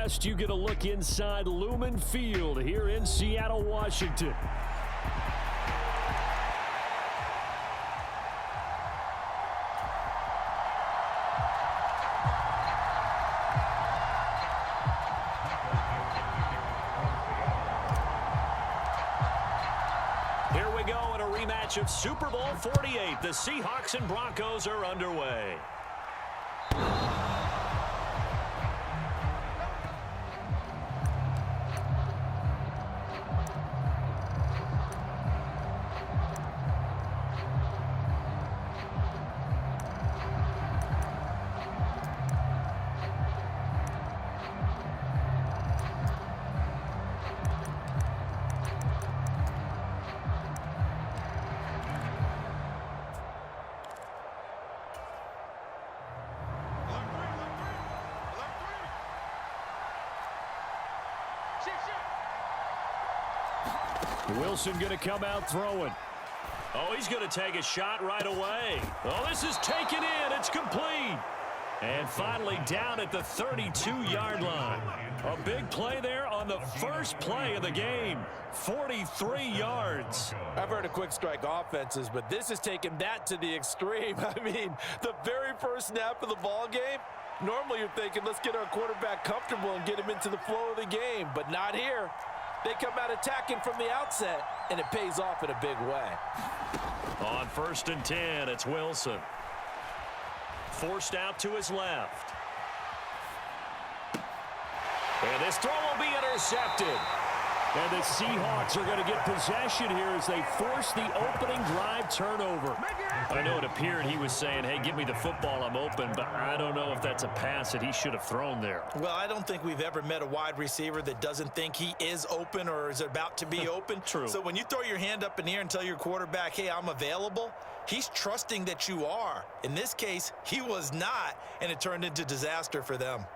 West, you get a look inside Lumen Field here in Seattle, Washington. Here we go in a rematch of Super Bowl 48. The Seahawks and Broncos are underway. Wilson going to come out throwing. Oh, he's going to take a shot right away. Oh, this is taken in. It's complete. And finally down at the 32-yard line. A big play there on the first play of the game. 43 yards. I've heard of quick strike offenses, but this has taken that to the extreme. I mean, the very first snap of the ball game, normally you're thinking, let's get our quarterback comfortable and get him into the flow of the game, but not here. They come out attacking from the outset, and it pays off in a big way. On 1st and 10, it's Wilson. Forced out to his left. And this throw will be intercepted. And the Seahawks are going to get possession here as they force the opening drive turnover. I know it appeared he was saying, hey, give me the football, I'm open, but I don't know if that's a pass that he should have thrown there. Well, I don't think we've ever met a wide receiver that doesn't think he is open or is about to be open. True. So when you throw your hand up in the air and tell your quarterback, hey, I'm available, he's trusting that you are. In this case, he was not, and it turned into disaster for them.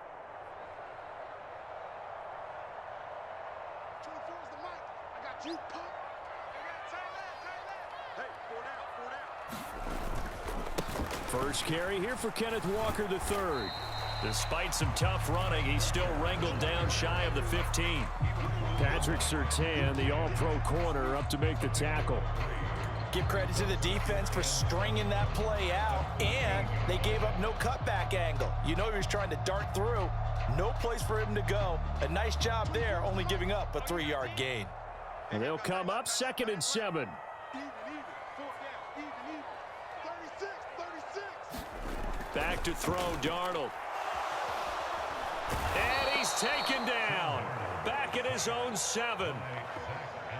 First carry here for Kenneth Walker III. Despite some tough running, he's still wrangled down shy of the 15. Patrick Surtain, the all-pro corner, up to make the tackle. Give credit to the defense for stringing that play out, and they gave up no cutback angle. You know he was trying to dart through. No place for him to go. A nice job there, only giving up a 3-yard gain. And they'll come up 2nd and 7. Back to throw, Darnold. And he's taken down. Back at his own 7.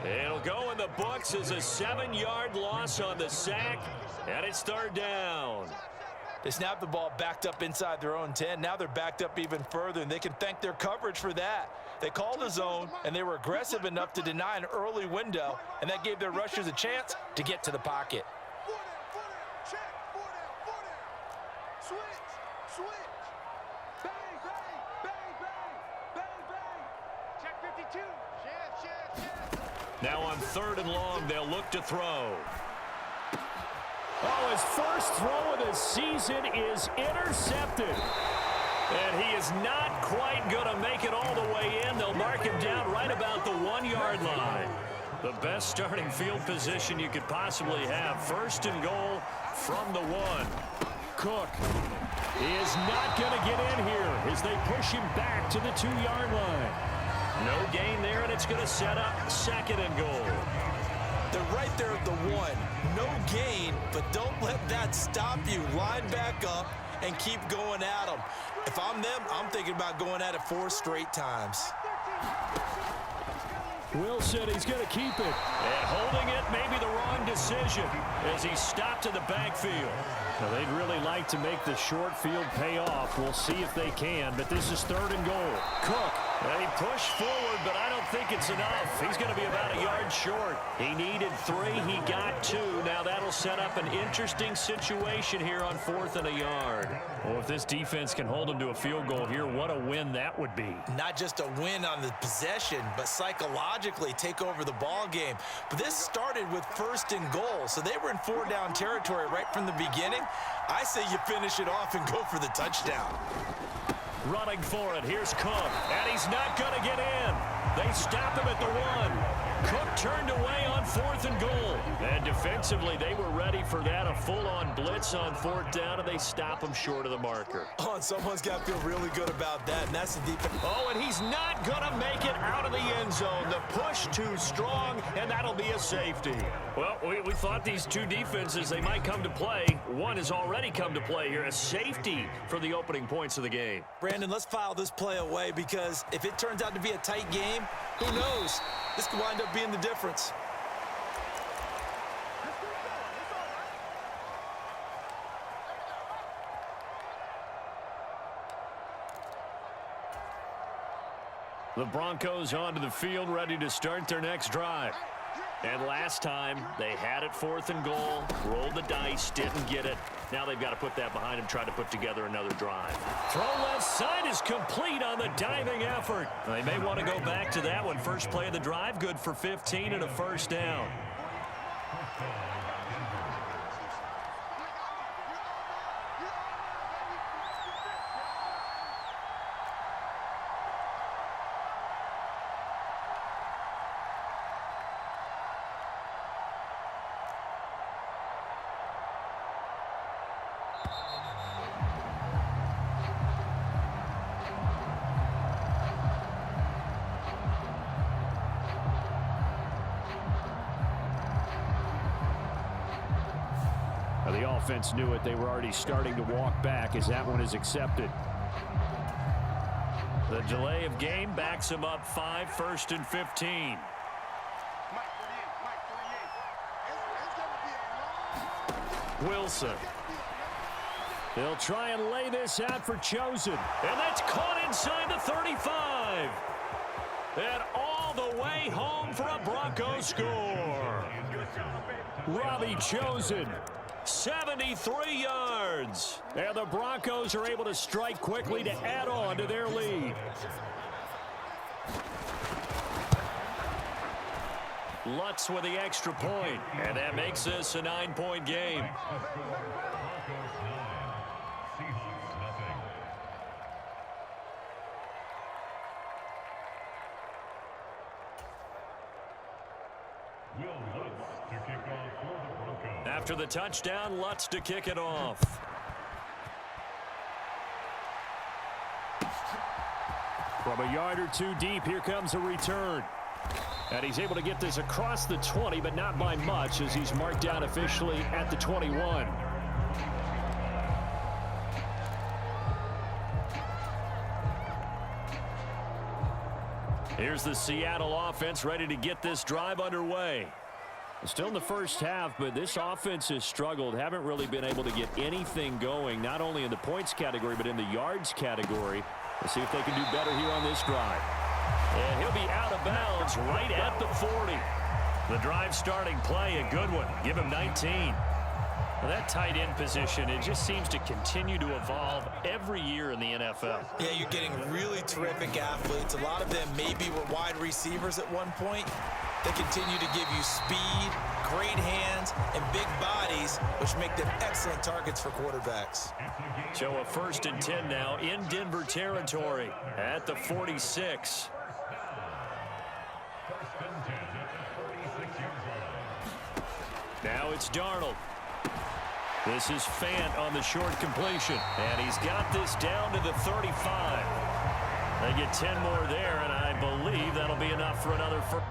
It'll go in the books as a 7-yard loss on the sack, and it's 3rd down. They snapped the ball backed up inside their own 10. Now they're backed up even further, and they can thank their coverage for that. They called a zone, and they were aggressive enough to deny an early window, and that gave their rushers a chance to get to the pocket. Now on 3rd and long, they'll look to throw. Oh, his first throw of the season is intercepted. And he is not quite going to make it all the way in. They'll mark him down right about the 1-yard line. The best starting field position you could possibly have. 1st and goal from the 1. Cook is not going to get in here as they push him back to the 2-yard line. No gain there, and it's going to set up 2nd and goal. They're right there at the 1. No gain, but don't let that stop you. Line back up and keep going at them. If I'm them, I'm thinking about going at it 4 straight times. Wilson, he's going to keep it. And holding it may be the wrong decision as he stopped in the backfield. Now, they'd really like to make the short field pay off. We'll see if they can, but this is 3rd and goal. Cook. Well, he pushed forward, but I don't think it's enough. He's going to be about a yard short. He needed 3. He got 2. Now that'll set up an interesting situation here on 4th and a yard. Well, if this defense can hold him to a field goal here, what a win that would be. Not just a win on the possession, but psychologically take over the ball game. But this started with 1st and goal, so they were in 4-down territory right from the beginning. I say you finish it off and go for the touchdown. Running for it. Here's Cook. And he's not going to get in. They stop him at the 1. Cook turned away on 4th and goal. And defensively, they were ready for that. A full-on blitz on 4th down, and they stop him short of the marker. Oh, and someone's got to feel really good about that, and that's the defense. Oh, and he's not going to make it out of the end zone. The push too strong, and that'll be a safety. Well, we thought these two defenses, they might come to play. One has already come to play here. A safety for the opening points of the game. Brandon, let's file this play away because if it turns out to be a tight game, who knows? This could wind up being the difference. The Broncos onto the field, ready to start their next drive. And last time, they had it 4th and goal, rolled the dice, didn't get it. Now they've got to put that behind them, try to put together another drive. Throw left side is complete on the diving effort. They may want to go back to that one. First play of the drive, good for 15 and a first down. The offense knew it. They were already starting to walk back as that one is accepted. The delay of game backs him up 5, 1st and 15. Wilson. They'll try and lay this out for Chosen. And that's caught inside the 35. And all the way home for a Broncos score. Robbie Chosen. 73 yards. And the Broncos are able to strike quickly to add on to their lead. Lutz with the extra point. And that makes this a 9-point game. After the touchdown, Lutz to kick it off. From a yard or two deep, here comes a return. And he's able to get this across the 20, but not by much as he's marked down officially at the 21. Here's the Seattle offense ready to get this drive underway. Still in the first half, but this offense has struggled. Haven't really been able to get anything going, not only in the points category, but in the yards category. Let's see if they can do better here on this drive. And he'll be out of bounds right at the 40. The drive starting play, a good one. Give him 19. Well, that tight end position, it just seems to continue to evolve every year in the NFL. Yeah, you're getting really terrific athletes. A lot of them maybe were wide receivers at one point. They continue to give you speed, great hands, and big bodies, which make them excellent targets for quarterbacks. So a 1st and 10 now in Denver territory at the 46. Now it's Darnold. This is Fant on the short completion. And he's got this down to the 35. They get 10 more there, and I believe that'll be enough for another first.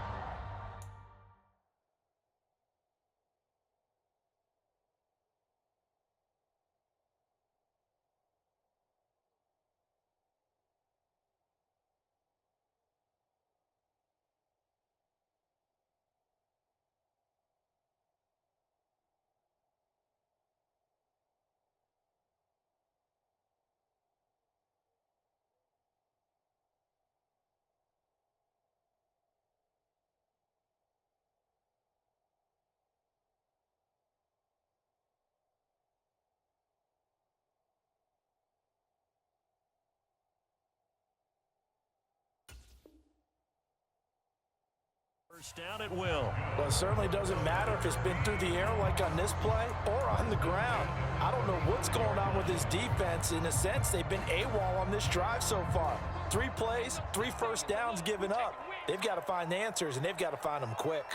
First down at will. Well, it certainly doesn't matter if it's been through the air like on this play or on the ground. I don't know what's going on with this defense. In a sense, they've been AWOL on this drive so far. 3 plays, 3 first downs given up. They've got to find answers, and they've got to find them quick.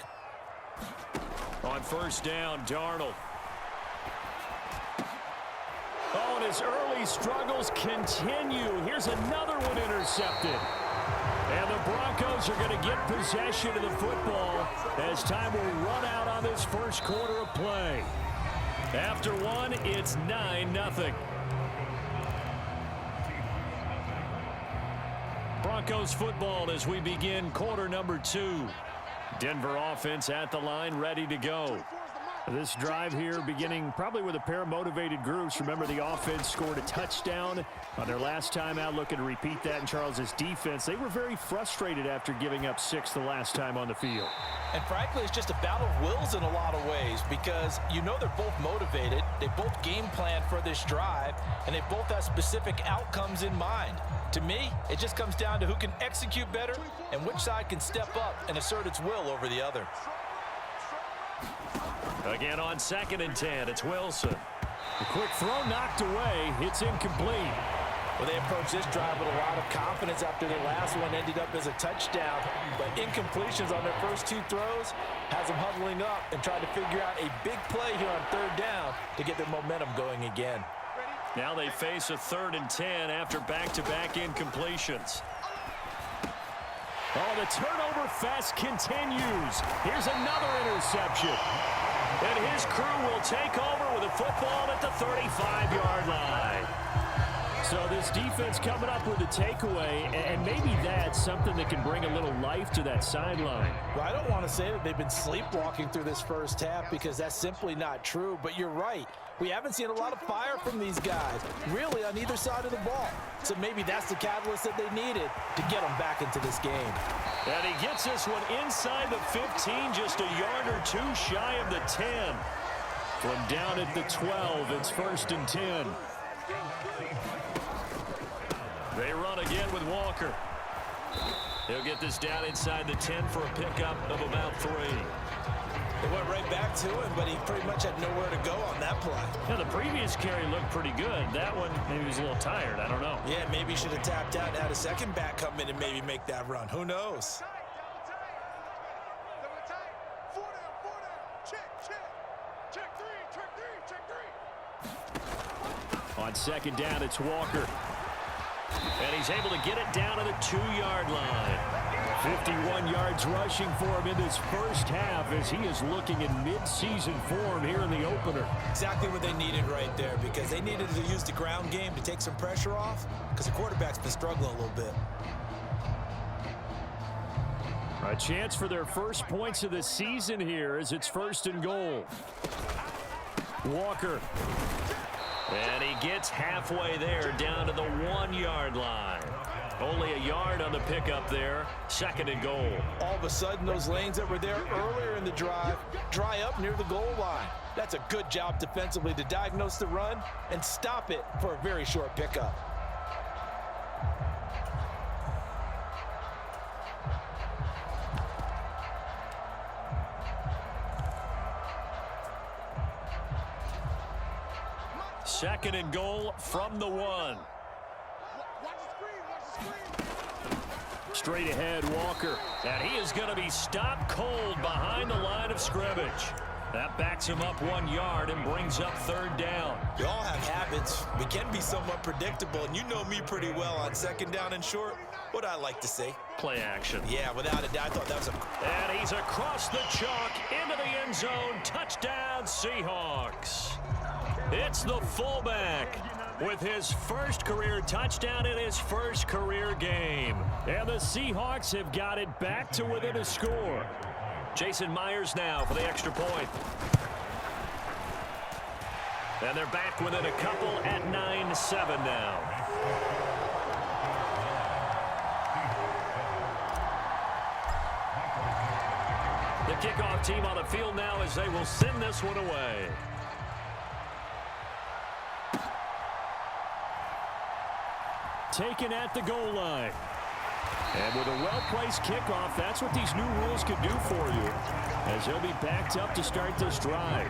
On first down, Darnold. Oh, and his early struggles continue. Here's another one intercepted. And the Broncos are going to get possession of the football as time will run out on this first quarter of play. After one, it's 9-0. Broncos football as we begin quarter number 2. Denver offense at the line, ready to go. This drive here beginning probably with a pair of motivated groups. Remember, the offense scored a touchdown on their last time out, looking to repeat that in Charles's defense. They were very frustrated after giving up 6 the last time on the field. And frankly, it's just a battle of wills in a lot of ways because you know they're both motivated. They both game plan for this drive, and they both have specific outcomes in mind. To me, it just comes down to who can execute better and which side can step up and assert its will over the other. Again on 2nd and 10, it's Wilson. The quick throw knocked away. It's incomplete. Well, they approached this drive with a lot of confidence after their last one ended up as a touchdown. But incompletions on their first 2 throws has them huddling up and trying to figure out a big play here on 3rd down to get their momentum going again. Now they face a 3rd and 10 after back-to-back incompletions. Oh, the turnover fest continues. Here's another interception. And his crew will take over with a football at the 35-yard line. So this defense coming up with a takeaway, and maybe that's something that can bring a little life to that sideline. Well, I don't want to say that they've been sleepwalking through this first half because that's simply not true, but you're right. We haven't seen a lot of fire from these guys, really, on either side of the ball. So maybe that's the catalyst that they needed to get them back into this game. And he gets this one inside the 15, just a yard or 2 shy of the 10. From down at the 12, it's 1st and 10. They run again with Walker. He'll get this down inside the 10 for a pickup of about 3. They went right back to him, but he pretty much had nowhere to go on that play. Yeah, the previous carry looked pretty good. That one, maybe he was a little tired. I don't know. Yeah, maybe he should have tapped out and had a second back come in and maybe make that run. Who knows? On 2nd down, it's Walker. And he's able to get it down to the 2-yard line. 51 yards rushing for him in this first half as he is looking in mid-season form here in the opener. Exactly what they needed right there because they needed to use the ground game to take some pressure off because the quarterback's been struggling a little bit. A chance for their first points of the season here as it's 1st and goal. Walker. And he gets halfway there down to the 1-yard line. Only a yard on the pickup there. 2nd and goal. All of a sudden, those lanes that were there earlier in the drive dry up near the goal line. That's a good job defensively to diagnose the run and stop it for a very short pickup. Second and goal from the 1. Straight ahead, Walker. And he is going to be stopped cold behind the line of scrimmage. That backs him up 1 yard and brings up 3rd down. We all have habits. We can be somewhat predictable, and you know me pretty well on 2nd down and short. What I like to say. Play action. Yeah, without a doubt, I thought that was a... And he's across the chalk into the end zone. Touchdown, Seahawks. It's the fullback with his first career touchdown in his first career game. And the Seahawks have got it back to within a score. Jason Myers now for the extra point. And they're back within a couple at 9-7 now. The kickoff team on the field now as they will send this one away. Taken at the goal line. And with a well-placed kickoff, that's what these new rules could do for you, as he'll be backed up to start this drive.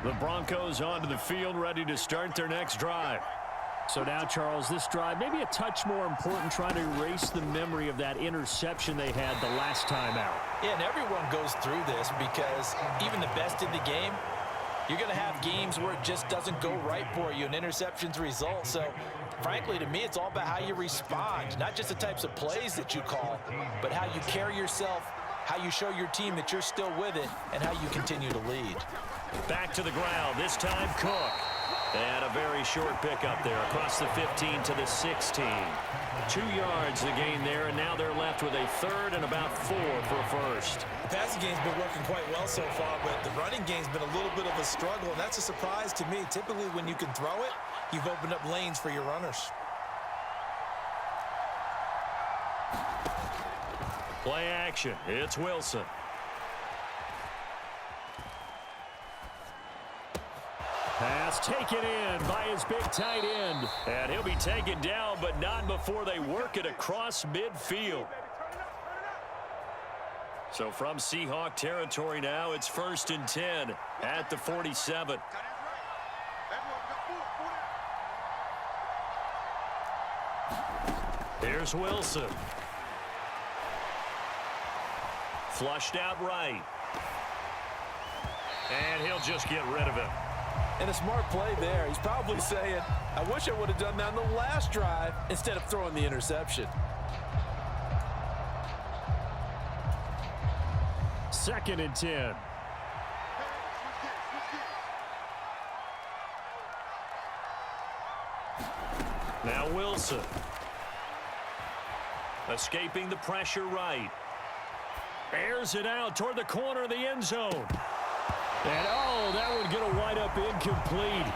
The Broncos onto the field, ready to start their next drive. So now, Charles, this drive maybe a touch more important, trying to erase the memory of that interception they had the last time out. Yeah, and everyone goes through this because even the best in the game, you're going to have games where it just doesn't go right for you, and interceptions result. So, frankly, to me, it's all about how you respond, not just the types of plays that you call, but how you carry yourself, how you show your team that you're still with it, and how you continue to lead. Back to the ground, this time Cook. And a very short pickup there across the 15 to the 16. 2 yards the gain there, and now they're left with a third and about 4 for a first. The passing game's been working quite well so far, but the running game's been a little bit of a struggle, and that's a surprise to me. Typically, when you can throw it, you've opened up lanes for your runners. Play action. It's Wilson. Pass taken in by his big tight end. And he'll be taken down, but not before they work it across midfield. So from Seahawk territory now, it's 1st and 10 at the 47. Here's Wilson. Flushed out right. And he'll just get rid of it. And a smart play there. He's probably saying, I wish I would have done that on the last drive instead of throwing the interception. 2nd and 10. Now Wilson. Escaping the pressure right. Airs it out toward the corner of the end zone. And, oh, that one going to wind up incomplete.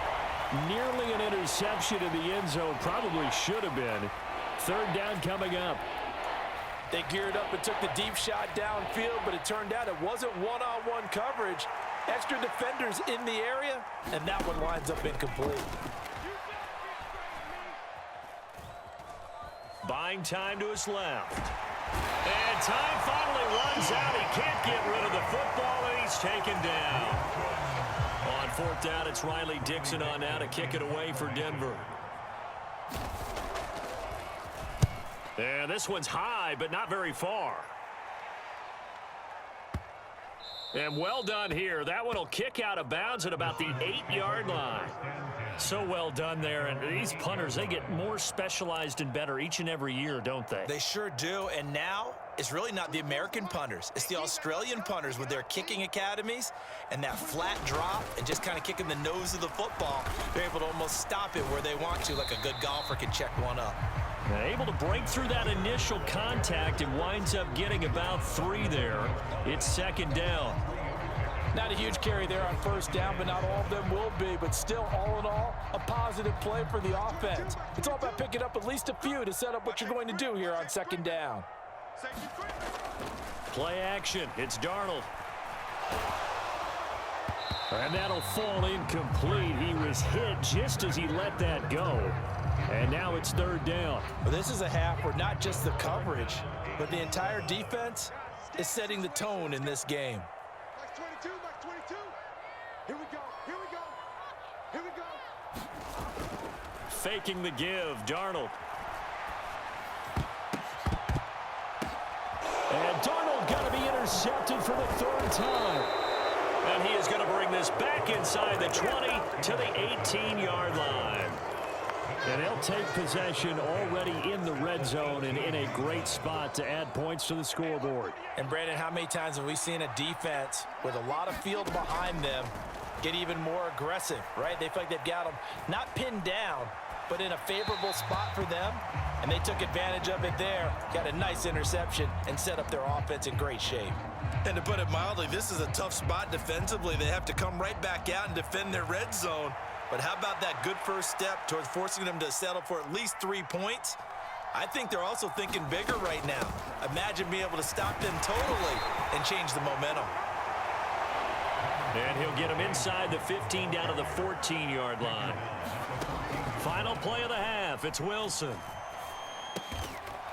Nearly an interception in the end zone. Probably should have been. 3rd down coming up. They geared up and took the deep shot downfield, but it turned out it wasn't one-on-one coverage. Extra defenders in the area, and that one winds up incomplete. Buying time to his left. And time finally runs out. He can't get rid of the football, and he's taken down. On 4th down, it's Riley Dixon on now to kick it away for Denver. And this one's high, but not very far. And well done here. That one will kick out of bounds at about the 8-yard line. So well done there. And these punters, they get more specialized and better each and every year, don't they? They sure do, and now it's really not the American punters. It's the Australian punters with their kicking academies and that flat drop and just kind of kicking the nose of the football. They're able to almost stop it where they want to, like a good golfer can check one up. Now, able to break through that initial contact and winds up getting about 3 there. It's 2nd down. Not a huge carry there on 1st down, but not all of them will be. But still, all in all, a positive play for the offense. It's all about picking up at least a few to set up what you're going to do here on 2nd down. Play action. It's Darnold. And that'll fall incomplete. He was hit just as he let that go. And now it's 3rd down. Well, this is a half where not just the coverage, but the entire defense is setting the tone in this game. Here we go, here we go, here we go. Faking the give, Darnold. And Darnold got to be intercepted for the 3rd time. And he is going to bring this back inside the 20 to the 18-yard line. And they'll take possession already in the red zone and in a great spot to add points to the scoreboard. And, Brandon, how many times have we seen a defense with a lot of field behind them get even more aggressive, right? They feel like they've got them not pinned down, but in a favorable spot for them, and they took advantage of it there, got a nice interception, and set up their offense in great shape. And to put it mildly, this is a tough spot defensively. They have to come right back out and defend their red zone. But how about that good first step towards forcing them to settle for at least 3 points? I think they're also thinking bigger right now. Imagine being able to stop them totally and change the momentum. And he'll get him inside the 15 down to the 14-yard line. Final play of the half. It's Wilson.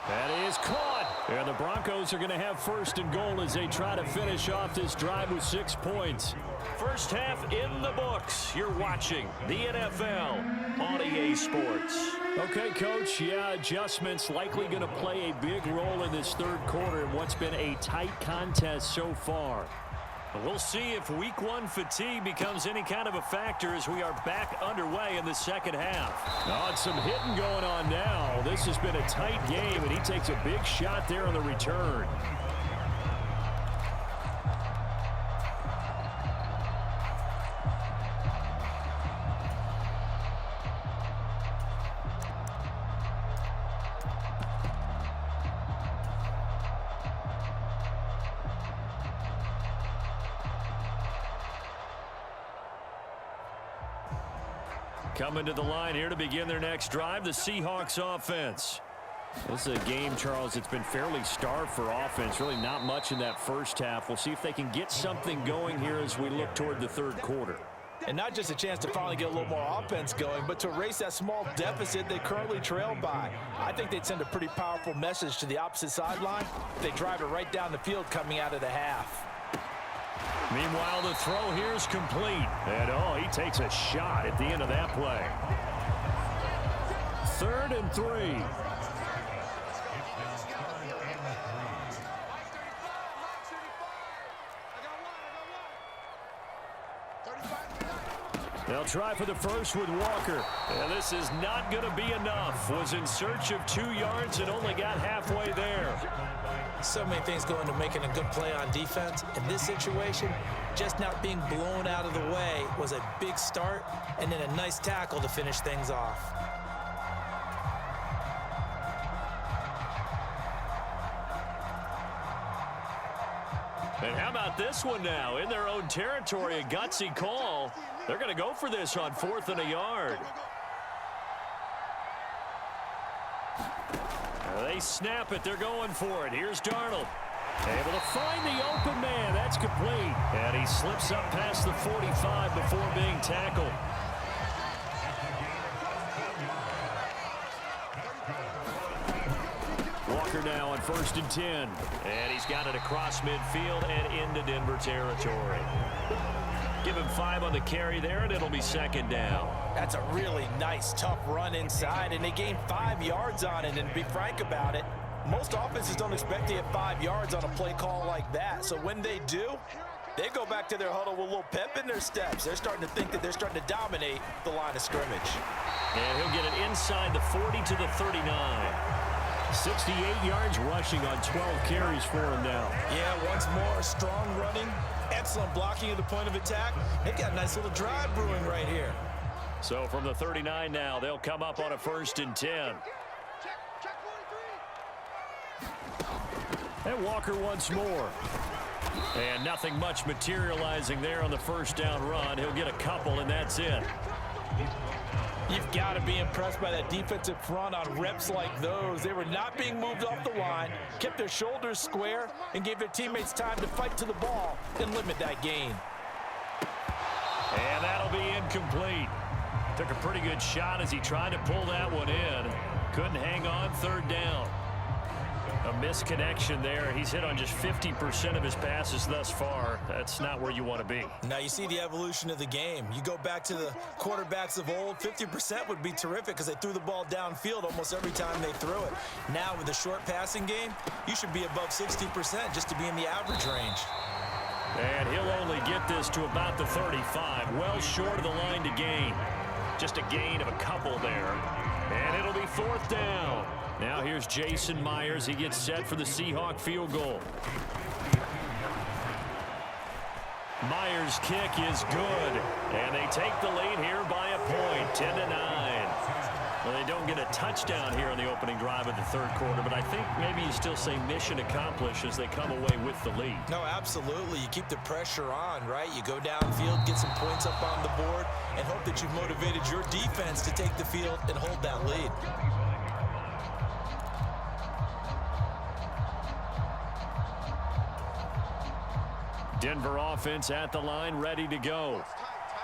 That is caught. And the Broncos are going to have first and goal as they try to finish off this drive with 6 points. First half in the books. You're watching the NFL on EA Sports. Okay, Coach, yeah, adjustments likely going to play a big role in this third quarter in what's been a tight contest so far. We'll see if week one fatigue becomes any kind of a factor as we are back underway in the second half. Oh, it's some hitting going on now. This has been a tight game, and he takes a big shot there on the return. Coming to the line here to begin their next drive, the Seahawks offense. This is a game, Charles, it's been fairly starved for offense. Really not much in that first half. We'll see if they can get something going here as we look toward the third quarter. And not just a chance to finally get a little more offense going, but to erase that small deficit they currently trail by. I think they'd send a pretty powerful message to the opposite sideline. They drive it right down the field coming out of the half. Meanwhile, the throw here is complete. And, oh, he takes a shot at the end of that play. 3rd and 3. They'll try for the first with Walker. And this is not going to be enough. Was in search of 2 yards and only got halfway there. So many things go into making a good play on defense. In this situation, just not being blown out of the way was a big start, and then a nice tackle to finish things off. And how about this one now? In their own territory, a gutsy call. They're going to go for this on 4th and a yard. They snap it. They're going for it. Here's Darnold. Able to find the open man. That's complete. And he slips up past the 45 before being tackled. Walker now on 1st and 10. And he's got it across midfield and into Denver territory. Give him 5 on the carry there, and it'll be 2nd down. That's a really nice, tough run inside, and they gained 5 yards on it. And to be frank about it, most offenses don't expect to get 5 yards on a play call like that. So when they do, they go back to their huddle with a little pep in their steps. They're starting to think that they're starting to dominate the line of scrimmage. And he'll get it inside the 40 to the 39. 68 yards rushing on 12 carries for him now. Yeah, once more, strong running, excellent blocking at the point of attack. They've got a nice little drive brewing right here. So from the 39 now, they'll come up on a 1st and 10. And Walker once more. And nothing much materializing there on the 1st down run. He'll get a couple, and that's it. You've got to be impressed by that defensive front on reps like those. They were not being moved off the line, kept their shoulders square, and gave their teammates time to fight to the ball and limit that gain. And that'll be incomplete. Took a pretty good shot as he tried to pull that one in. Couldn't hang on 3rd down. A misconnection there. He's hit on just 50% of his passes thus far. That's not where you want to be. Now you see the evolution of the game. You go back to the quarterbacks of old, 50% would be terrific because they threw the ball downfield almost every time they threw it. Now with the short passing game, you should be above 60% just to be in the average range. And he'll only get this to about the 35, well short of the line to gain. Just a gain of a couple there. And it'll be 4th down. Now here's Jason Myers. He gets set for the Seahawk field goal. Myers' kick is good. And they take the lead here by a point, 10-9. Well, they don't get a touchdown here in the opening drive of the 3rd quarter, but I think maybe you still say mission accomplished as they come away with the lead. No, absolutely. You keep the pressure on, right? You go downfield, get some points up on the board, and hope that you've motivated your defense to take the field and hold that lead. Denver offense at the line, ready to go.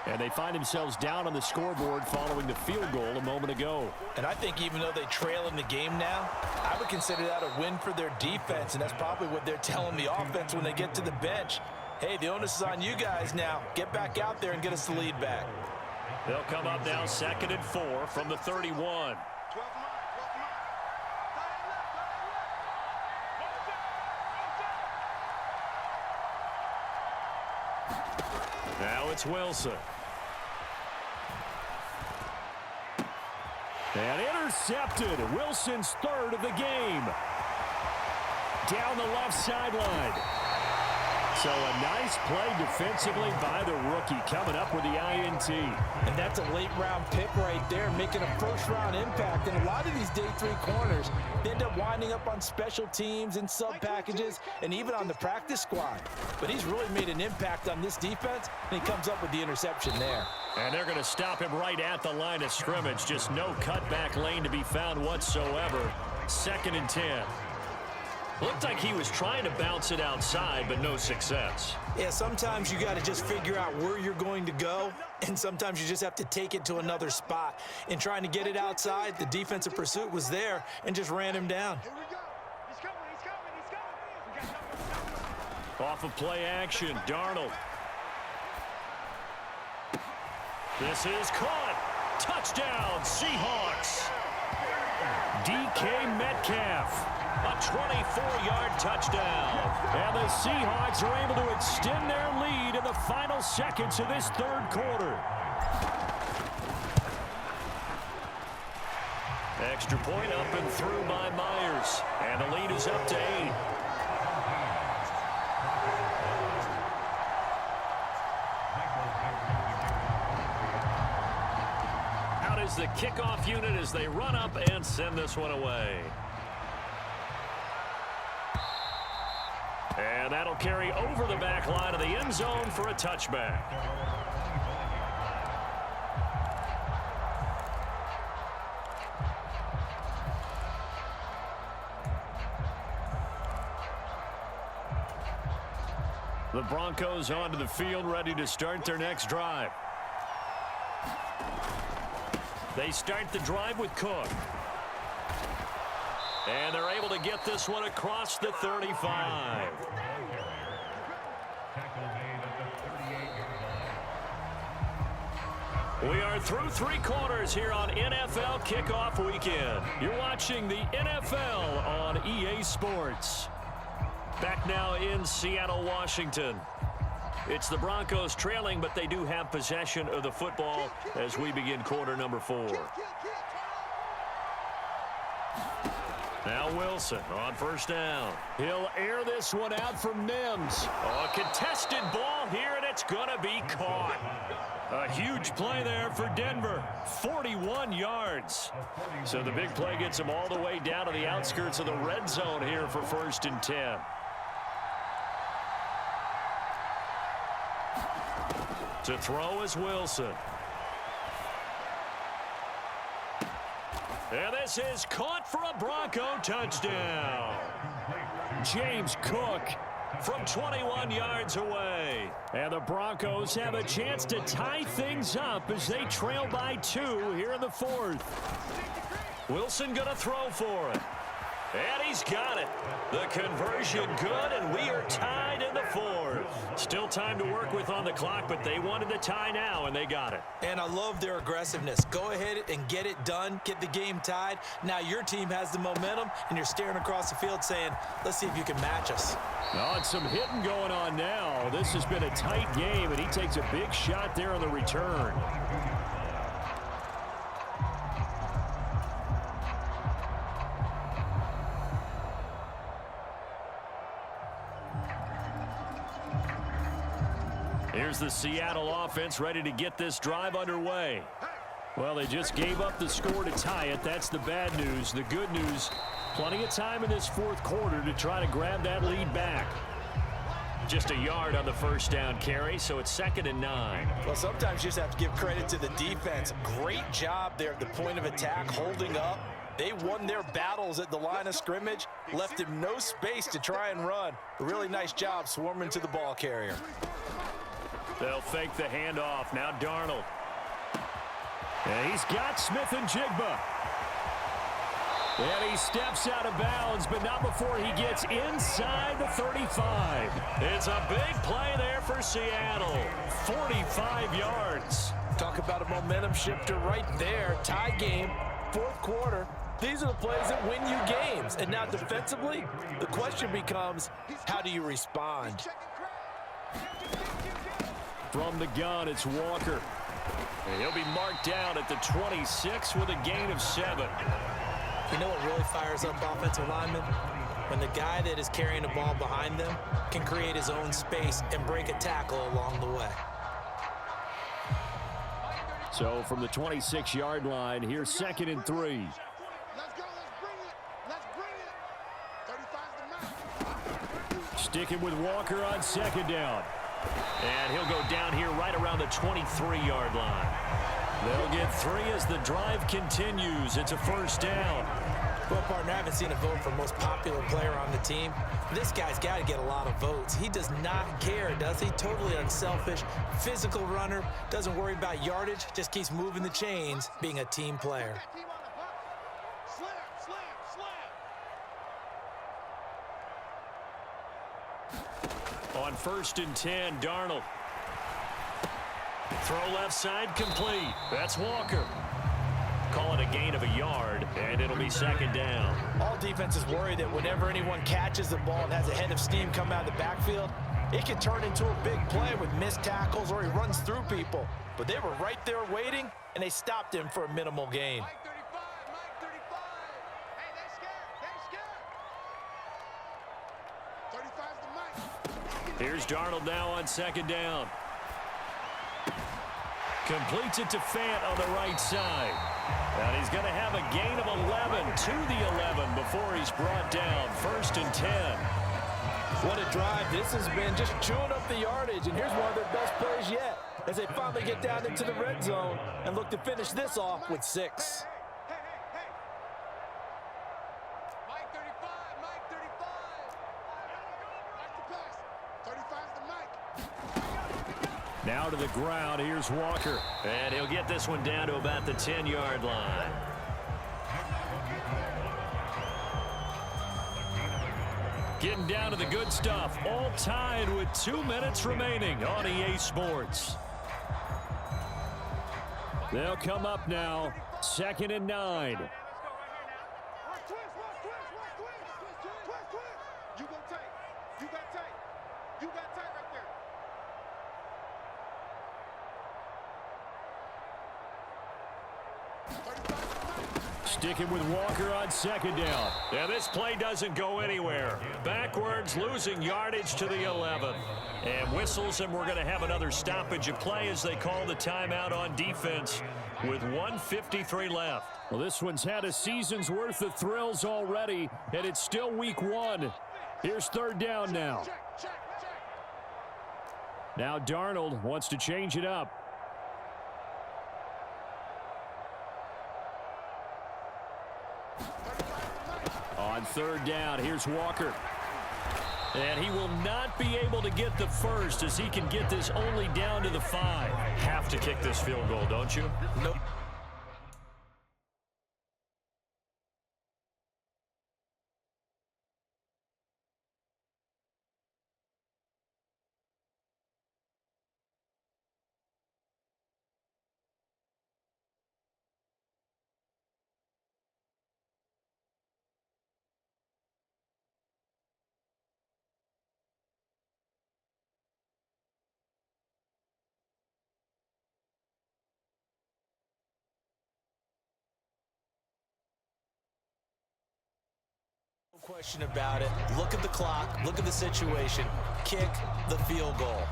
And they find themselves down on the scoreboard following the field goal a moment ago. And I think even though they trail in the game now, I would consider that a win for their defense, and that's probably what they're telling the offense when they get to the bench. Hey, the onus is on you guys now. Get back out there and get us the lead back. They'll come up now 2nd and 4 from the 31. Now it's Wilson. And intercepted. Wilson's 3rd of the game. Down the left sideline. So a nice play defensively by the rookie, coming up with the INT. And that's a late-round pick right there, making a first-round impact. And a lot of these day 3 corners, they end up winding up on special teams and sub-packages and even on the practice squad. But he's really made an impact on this defense, and he comes up with the interception there. And they're going to stop him right at the line of scrimmage. Just no cutback lane to be found whatsoever. 2nd and 10. Looked like he was trying to bounce it outside, but no success. Yeah, sometimes you got to just figure out where you're going to go, and sometimes you just have to take it to another spot. In trying to get it outside, the defensive pursuit was there and just ran him down. Here we go. He's coming. He's coming. Off of play action, Darnold. This is caught. Touchdown, Seahawks. DK Metcalf. A 24-yard touchdown. And the Seahawks are able to extend their lead in the final seconds of this 3rd quarter. Extra point up and through by Myers. And the lead is up to 8. Out is the kickoff unit as they run up and send this one away. And that'll carry over the back line of the end zone for a touchback. The Broncos onto the field, ready to start their next drive. They start the drive with Cook. And they're able to get this one across the 35. We are through 3 quarters here on NFL Kickoff Weekend. You're watching the NFL on EA Sports. Back now in Seattle, Washington. It's the Broncos trailing, but they do have possession of the football as we begin quarter number 4. Now Wilson on 1st down. He'll air this one out from Mims. A contested ball here, and it's going to be caught. A huge play there for Denver. 41 yards. So the big play gets him all the way down to the outskirts of the red zone here for 1st and 10. To throw is Wilson. And this is caught for a Bronco touchdown. James Cook from 21 yards away. And the Broncos have a chance to tie things up as they trail by 2 here in the 4th. Wilson going to throw for it. And he's got it. The conversion good, and we are tied in the 4th. Still time to work with on the clock, but they wanted the tie now, and they got it. And I love their aggressiveness. Go ahead and get it done. Get the game tied. Now your team has the momentum, and you're staring across the field saying, let's see if you can match us. Oh, and some hitting going on now. This has been a tight game, and he takes a big shot there on the return. Here's the Seattle offense ready to get this drive underway. Well, they just gave up the score to tie it. That's the bad news. The good news, plenty of time in this 4th quarter to try to grab that lead back. Just a yard on the 1st down carry, so it's 2nd and 9. Well, sometimes you just have to give credit to the defense. Great job there at the point of attack, holding up. They won their battles at the line of scrimmage, left him no space to try and run. A really nice job swarming to the ball carrier. They'll fake the handoff. Now Darnold. And he's got Smith and Jigba. And he steps out of bounds, but not before he gets inside the 35. It's a big play there for Seattle. 45 yards. Talk about a momentum shifter right there. Tie game, fourth quarter. These are the plays that win you games. And now defensively, the question becomes, how do you respond? From the gun, it's Walker. And he'll be marked down at the 26 with a gain of 7. You know what really fires up offensive linemen? When the guy that is carrying the ball behind them can create his own space and break a tackle along the way. So from the 26-yard line, here's 2nd and 3. Let's go. Let's bring it. 35's the match. Sticking with Walker on 2nd down. And he'll go down here right around the 23-yard line. They'll get 3 as the drive continues. It's a first down. Well, partner, I haven't seen a vote for most popular player on the team. This guy's got to get a lot of votes. He does not care, does he? Totally unselfish, physical runner, doesn't worry about yardage, just keeps moving the chains, being a team player. Team on the hook. Slam. On 1st and 10, Darnold. Throw left side complete. That's Walker. Call it a gain of a yard, and it'll be 2nd down. All defenses worry that whenever anyone catches the ball and has a head of steam come out of the backfield, it can turn into a big play with missed tackles or he runs through people. But they were right there waiting, and they stopped him for a minimal gain. Mike 35. Hey, they scared. 35's the Mike. Here's Darnold now on 2nd down. Completes it to Fant on the right side. And he's going to have a gain of 11 to the 11 before he's brought down. 1st and 10. What a drive this has been, just chewing up the yardage. And here's one of their best plays yet as they finally get down into the red zone and look to finish this off with 6. Hey. Mike 35. Watch the pass. 35's the Mike. Now to the ground. Here's Walker. And he'll get this one down to about the 10-yard line. Getting down to the good stuff. All tied with 2 minutes remaining on EA Sports. They'll come up now. 2nd and 9. Let's go right here now. Watch twist. You go tight. You got tight. Right there. Sticking with Walker on 2nd down. Yeah, this play doesn't go anywhere. Backwards, losing yardage to the 11. And whistles, and we're going to have another stoppage of play as they call the timeout on defense with 1:53 left. Well, this one's had a season's worth of thrills already, and it's still week 1. Here's 3rd down now. Check. Now Darnold wants to change it up. On 3rd down, here's Walker. And he will not be able to get the first as he can get this only down to the 5. Have to kick this field goal, don't you? Nope. No question about it. Look at the clock. Look at the situation. Kick the field goal.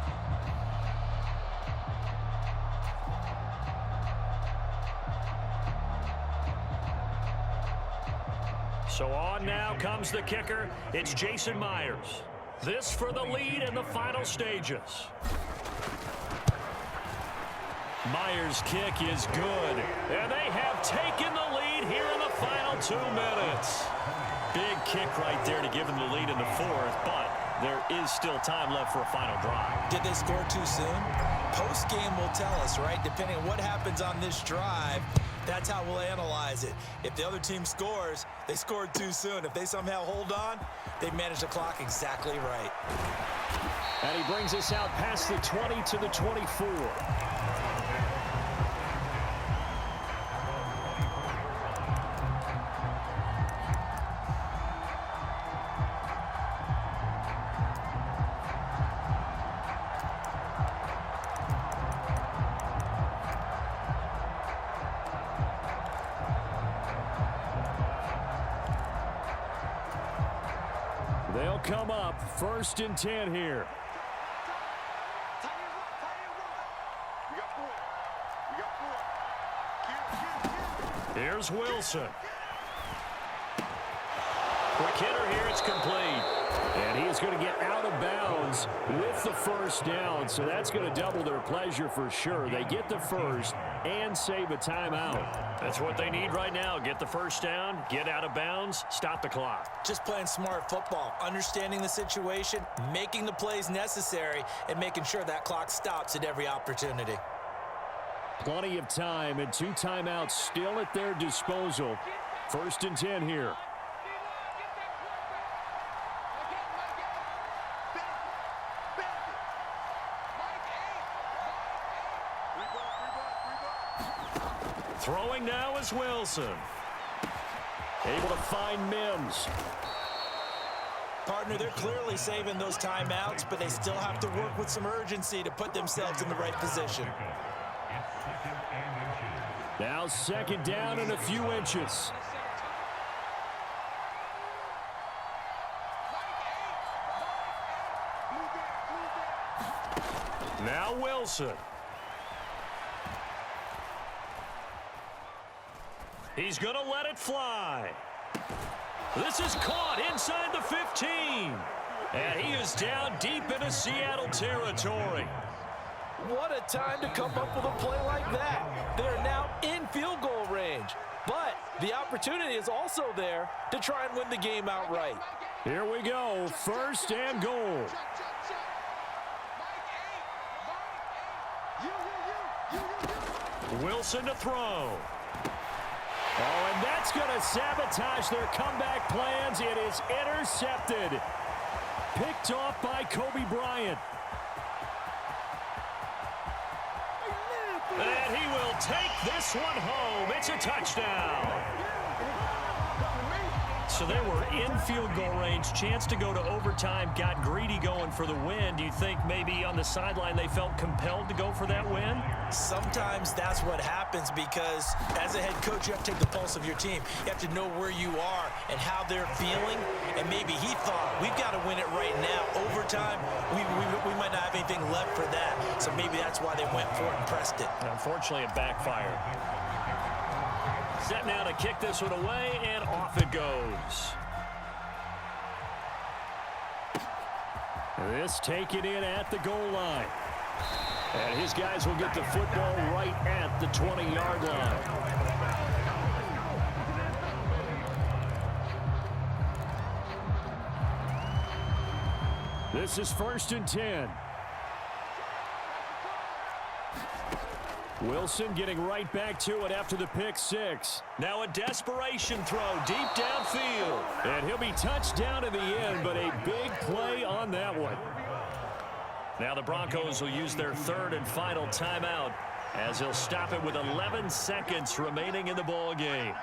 So on now comes the kicker. It's Jason Myers. This for the lead in the final stages. Myers' kick is good. And they have taken the lead here in the final 2 minutes. Big kick right there to give them the lead in the fourth, but there is still time left for a final drive. Did they score too soon? Post-game will tell us, right? Depending on what happens on this drive, that's how we'll analyze it. If the other team scores, they scored too soon. If they somehow hold on, they managed the clock exactly right. And he brings us out past the 20 to the 24. They'll come up 1st and 10 here. Here's Wilson. Quick hitter here, it's complete. And he's going to get out of bounds with the first down, so that's going to double their pleasure for sure. They get the first and save a timeout. That's what they need right now. Get the first down, get out of bounds, stop the clock. Just playing smart football, understanding the situation, making the plays necessary, and making sure that clock stops at every opportunity. Plenty of time and 2 timeouts still at their disposal. 1st and 10 here. Throwing now is Wilson. Able to find Mims. Partner, they're clearly saving those timeouts, but they still have to work with some urgency to put themselves in the right position. Now 2nd down and a few inches. Now Wilson. He's going to let it fly. This is caught inside the 15. And he is down deep into Seattle territory. What a time to come up with a play like that. They're now in field goal range. But the opportunity is also there to try and win the game outright. Here we go. 1st and goal. Wilson to throw. Oh, and that's going to sabotage their comeback plans. It is intercepted. Picked off by Kobe Bryant. And he will take this one home. It's a touchdown. So they were in field goal range, chance to go to overtime, got greedy going for the win. Do you think maybe on the sideline they felt compelled to go for that win? Sometimes that's what happens because as a head coach, you have to take the pulse of your team. You have to know where you are and how they're feeling. And maybe he thought, we've got to win it right now. Overtime, we might not have anything left for that. So maybe that's why they went for it and pressed it. Unfortunately, it backfired. Set now to kick this one away, and off it goes. This taken in at the goal line. And his guys will get the football right at the 20-yard line. This is 1st and 10. Wilson getting right back to it after the pick 6. Now a desperation throw deep downfield. And he'll be touched down in the end, but a big play on that one. Now the Broncos will use their 3rd and final timeout as they'll stop it with 11 seconds remaining in the ball game.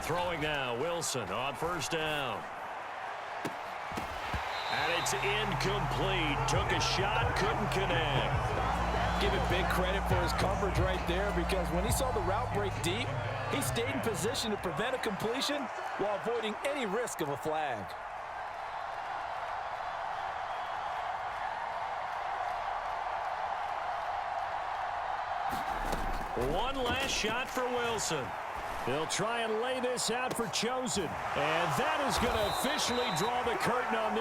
Throwing now, Wilson on 1st down. And it's incomplete. Took a shot, couldn't connect. Give it big credit for his coverage right there because when he saw the route break deep, he stayed in position to prevent a completion while avoiding any risk of a flag. One last shot for Wilson. He'll try and lay this out for Chosen. And that is going to officially draw the curtain on this.